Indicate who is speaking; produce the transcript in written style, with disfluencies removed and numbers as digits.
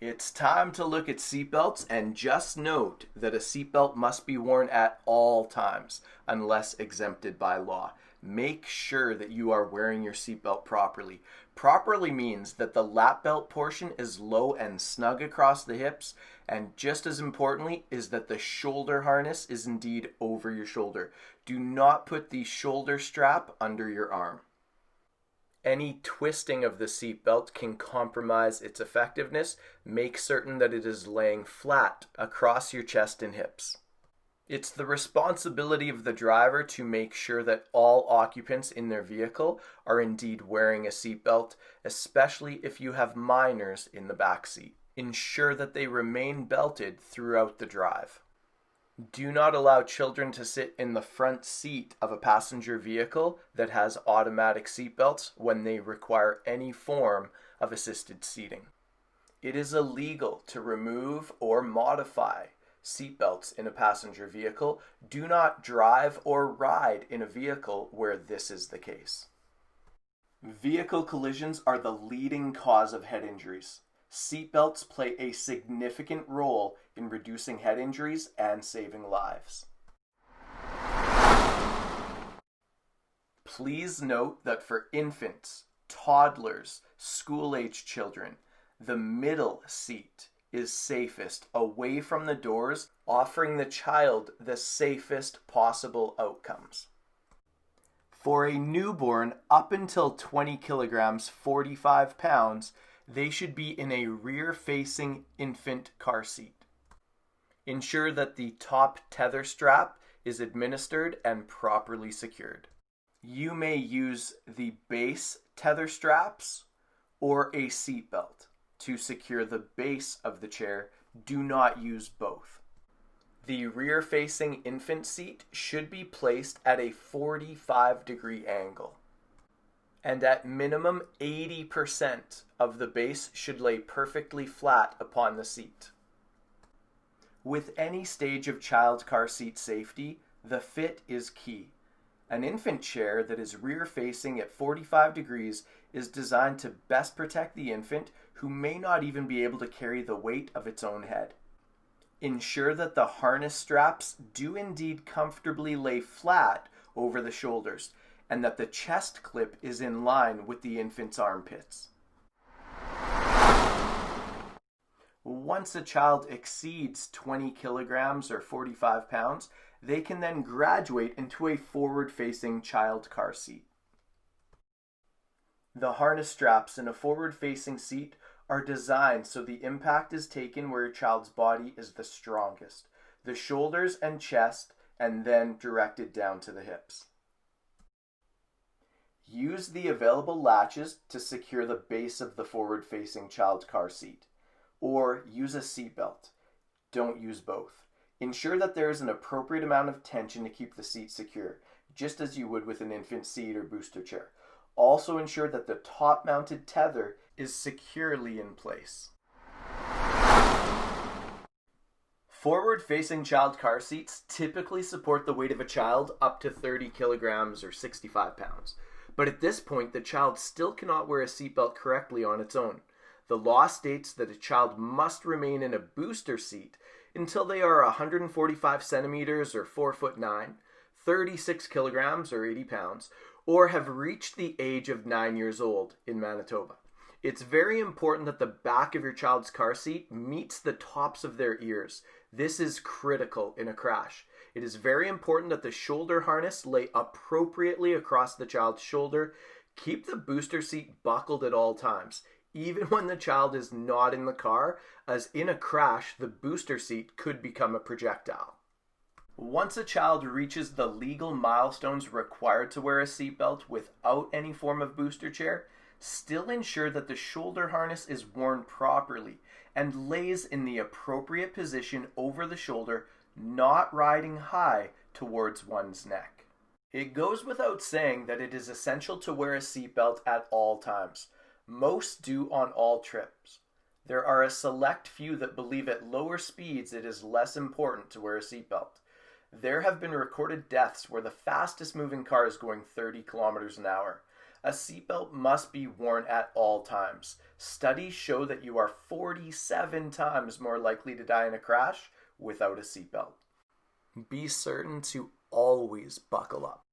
Speaker 1: It's time to look at seatbelts, and just note that a seatbelt must be worn at all times unless exempted by law. Make sure that you are wearing your seatbelt properly. Properly means that the lap belt portion is low and snug across the hips, and just as importantly is that the shoulder harness is indeed over your shoulder. Do not put the shoulder strap under your arm. Any twisting of the seatbelt can compromise its effectiveness. Make certain that it is laying flat across your chest and hips. It's the responsibility of the driver to make sure that all occupants in their vehicle are indeed wearing a seatbelt, especially if you have minors in the back seat. Ensure that they remain belted throughout the drive. Do not allow children to sit in the front seat of a passenger vehicle that has automatic seatbelts when they require any form of assisted seating. It is illegal to remove or modify seatbelts in a passenger vehicle. Do not drive or ride in a vehicle where this is the case. Vehicle collisions are the leading cause of head injuries. Seatbelts play a significant role in reducing head injuries and saving lives. Please note that for infants, toddlers, school-age children, the middle seat is safest away from the doors, offering the child the safest possible outcomes. For a newborn up until 20 kilograms, 45 pounds, they should be in a rear-facing infant car seat. Ensure that the top tether strap is administered and properly secured. You may use the base tether straps or a seat belt to secure the base of the chair. Do not use both. The rear-facing infant seat should be placed at a 45-degree angle, and at minimum 80% of the base should lay perfectly flat upon the seat. With any stage of child car seat safety, the fit is key. An infant chair that is rear-facing at 45 degrees is designed to best protect the infant, who may not even be able to carry the weight of its own head. Ensure that the harness straps do indeed comfortably lay flat over the shoulders, and that the chest clip is in line with the infant's armpits. Once a child exceeds 20 kilograms or 45 pounds, they can then graduate into a forward-facing child car seat. The harness straps in a forward-facing seat are designed so the impact is taken where a child's body is the strongest, the shoulders and chest, and then directed down to the hips. Use the available latches to secure the base of the forward-facing child car seat, or use a seat belt. Don't use both. Ensure that there is an appropriate amount of tension to keep the seat secure, just as you would with an infant seat or booster chair. Also ensure that the top-mounted tether is securely in place. Forward-facing child car seats typically support the weight of a child up to 30 kilograms or 65 pounds. But at this point, the child still cannot wear a seatbelt correctly on its own. The law states that a child must remain in a booster seat until they are 145 centimeters or 4'9", 36 kilograms or 80 pounds, or have reached the age of 9 years old in Manitoba. It's very important that the back of your child's car seat meets the tops of their ears. This is critical in a crash. It is very important that the shoulder harness lay appropriately across the child's shoulder. Keep the booster seat buckled at all times, even when the child is not in the car, as in a crash, the booster seat could become a projectile. Once a child reaches the legal milestones required to wear a seatbelt without any form of booster chair, still ensure that the shoulder harness is worn properly and lays in the appropriate position over the shoulder, not riding high towards one's neck. It goes without saying that it is essential to wear a seatbelt at all times. Most do on all trips. There are a select few that believe at lower speeds it is less important to wear a seatbelt. There have been recorded deaths where the fastest moving car is going 30 kilometers an hour. A seatbelt must be worn at all times. Studies show that you are 47 times more likely to die in a crash without a seatbelt. Be certain to always buckle up.